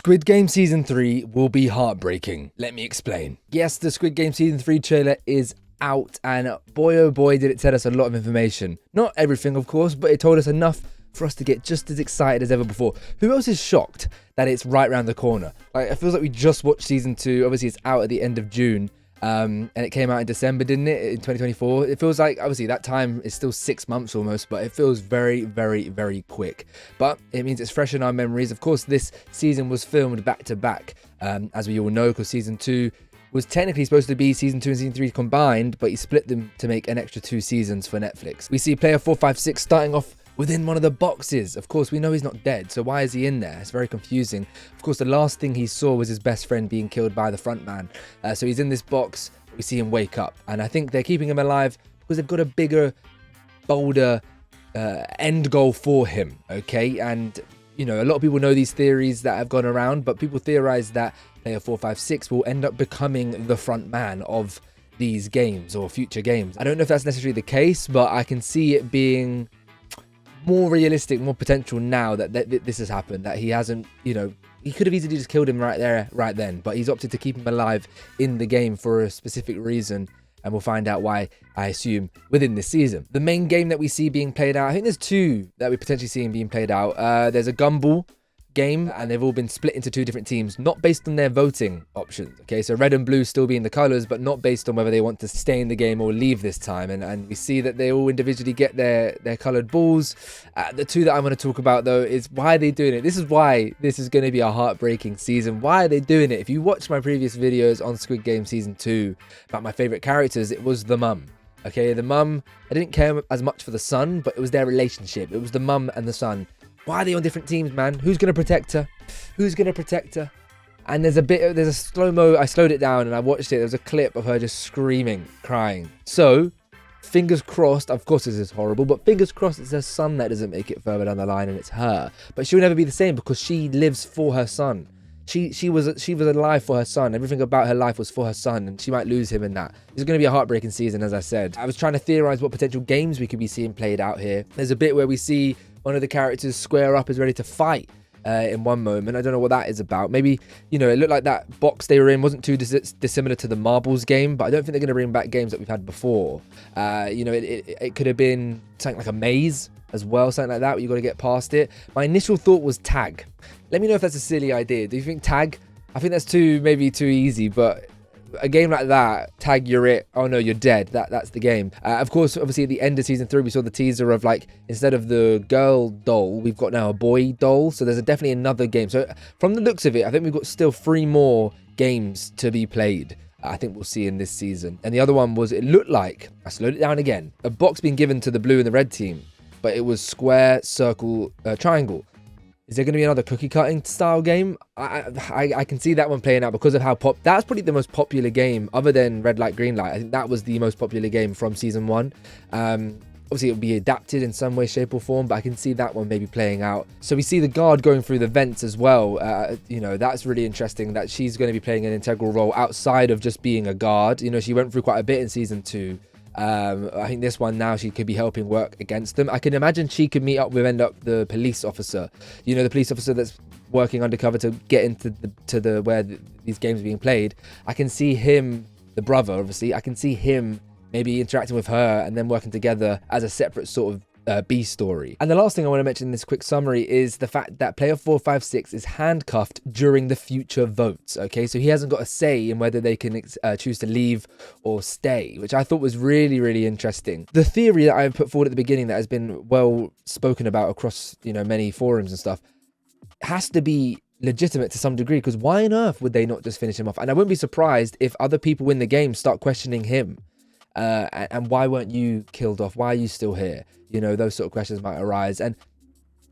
Squid Game Season 3 will be heartbreaking. Let me explain. Yes, the Squid Game Season 3 trailer is out, and boy oh boy did it tell us a lot of information. Not everything, of course, but it told us enough for us to get just as excited as ever before. Who else is shocked that it's right around the corner? Like, it feels like we just watched Season 2. Obviously, it's out at the end of June. And it came out in December, didn't it? In 2024. It feels like, obviously, that time is still 6 months almost, but it feels very, very, very quick. But it means it's fresh in our memories. Of course, this season was filmed back to back, as we all know, because Season 2 was technically supposed to be Season 2 and Season 3 combined, but he split them to make an extra 2 seasons for Netflix. We see player 456 starting off within one of the boxes. Of course, we know he's not dead, so why is he in there? It's very confusing. Of course, the last thing he saw was his best friend being killed by the front man. So he's in this box. We see him wake up, and I think they're keeping him alive because they've got a bigger, bolder end goal for him, okay? And, you know, a lot of people know these theories that have gone around, but people theorize that player 456 will end up becoming the front man of these games or future games. I don't know if that's necessarily the case, but I can see it being more realistic, more potential now that this has happened, that he hasn't, you know, he could have easily just killed him right there, right then, but he's opted to keep him alive in the game for a specific reason, and we'll find out why, I assume, within this season. The main game that we see being played out, I think there's 2 that we potentially see being played out. There's a gumball game, and they've all been split into 2 different teams, not based on their voting options, okay? So red and blue still being the colors, but not based on whether they want to stay in the game or leave this time. And we see that they all individually get their colored balls. The 2 that I want to talk about, though, is why are they doing it? This is why this is going to be a heartbreaking season. Why are they doing it? If you watch my previous videos on Squid Game Season 2 about my favorite characters, it was the mum. Okay, the mum, I didn't care as much for the son, but it was their relationship. It was the mum and the son. Why are they on different teams, man? Who's going to protect her? Who's going to protect her? And there's a slow-mo, I slowed it down and I watched it. There was a clip of her just screaming, crying. So, fingers crossed, of course this is horrible, but fingers crossed it's her son that doesn't make it further down the line and it's her. But she'll never be the same because she lives for her son. She was alive for her son. Everything about her life was for her son, and she might lose him in that. It's going to be a heartbreaking season, as I said. I was trying to theorize what potential games we could be seeing played out here. There's a bit where we see one of the characters square up, is ready to fight in one moment. I don't know what that is about. Maybe, you know, it looked like that box they were in wasn't too dissimilar to the marbles game, but I don't think they're going to bring back games that we've had before. You know, it could have been something like a maze as well, something like that, where you got to get past it. My initial thought was tag. Let me know if that's a silly idea. Do you think tag? I think that's maybe too easy, but a game like that, tag, you're it. Oh no, you're dead. That's the game. Of course, obviously at the end of Season 3, we saw the teaser of, like, instead of the girl doll, we've got now a boy doll. So there's definitely another game. So from the looks of it, I think we've got still 3 more games to be played. I think we'll see in this season. And the other one was, it looked like, I slowed it down again, a box being given to the blue and the red team, but it was square, circle, triangle. Is there going to be another cookie cutting style game? I can see that one playing out because of how that's probably the most popular game other than red light, green light. I think that was the most popular game from Season 1. Obviously it'll be adapted in some way, shape or form, but I can see that one maybe playing out. So we see the guard going through the vents as well. You know, that's really interesting that she's going to be playing an integral role outside of just being a guard. You know, she went through quite a bit in Season 2. I think this one now she could be helping work against them. I can imagine she could meet up with the police officer, you know, the police officer that's working undercover to get into where these games are being played. I can see him, the brother, obviously. I can see him maybe interacting with her and then working together as a separate sort of B story. And the last thing I want to mention in this quick summary is the fact that player 456 is handcuffed during the future votes. Okay, so he hasn't got a say in whether they can choose to leave or stay, which I thought was really, really interesting. The theory that I put forward at the beginning that has been well spoken about across, you know, many forums and stuff has to be legitimate to some degree, because why on earth would they not just finish him off? And I wouldn't be surprised if other people in the game start questioning him. And why weren't you killed off? Why are you still here? You know, those sort of questions might arise. And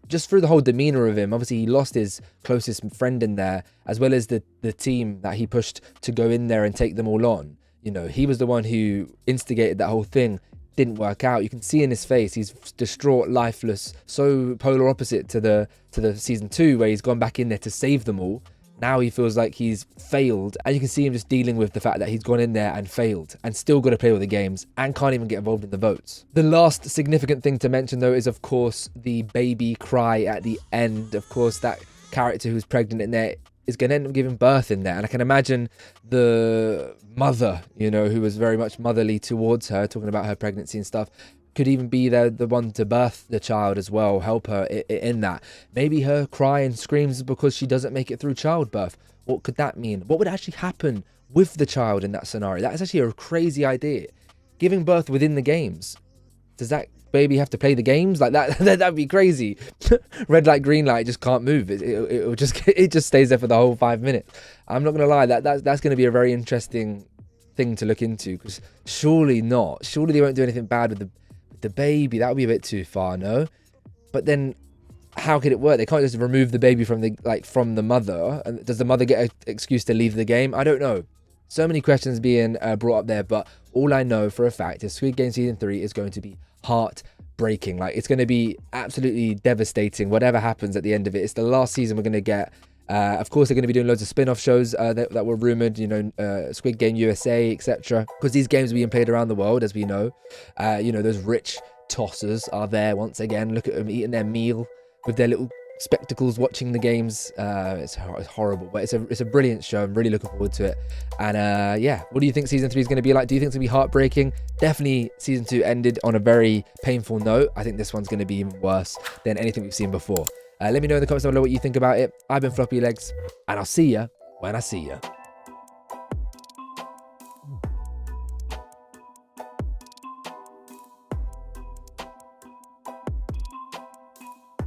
just through the whole demeanor of him, obviously he lost his closest friend in there, as well as the team that he pushed to go in there and take them all on. You know, he was the one who instigated that whole thing. Didn't work out. You can see in his face, he's distraught, lifeless, so polar opposite to the Season 2, where he's gone back in there to save them all. Now he feels like he's failed, and you can see him just dealing with the fact that he's gone in there and failed and still got to play all the games and can't even get involved in the votes. The last significant thing to mention, though, is of course the baby cry at the end. Of course, that character who's pregnant in there is going to end up giving birth in there. And I can imagine the mother, you know, who was very much motherly towards her, talking about her pregnancy and stuff, could even be the one to birth the child as well, help her in that. Maybe her cry and screams because she doesn't make it through childbirth. What could that mean? What would actually happen with the child in that scenario? That is actually a crazy idea. Giving birth within the games. Does that baby have to play the games like that? That'd be crazy. Red light, green light, just can't move. It just stays there for the whole 5 minutes. I'm not gonna lie, that's gonna be a very interesting thing to look into, because surely they won't do anything bad with the baby. That would be a bit too far, no? But then how could it work? They can't just remove the baby from the mother. And does the mother get an excuse to leave the game? I don't know. So many questions being brought up there, but all I know for a fact is Squid Game Season 3 is going to be heartbreaking. Like, it's going to be absolutely devastating, whatever happens at the end of it. It's the last season we're going to get. Of course, they're going to be doing loads of spin-off shows that were rumoured, you know, Squid Game USA, etc. Because these games are being played around the world, as we know. You know, those rich tossers are there once again. Look at them eating their meal with their little spectacles, watching the games. It's horrible, but it's a brilliant show. I'm really looking forward to it. And yeah, what do you think season 3 is going to be like? Do you think it's going to be heartbreaking? Definitely season 2 ended on a very painful note. I think this one's going to be even worse than anything we've seen before. Let me know in the comments down below what you think about it. I've been Floppy Legs, and I'll see ya when I see ya.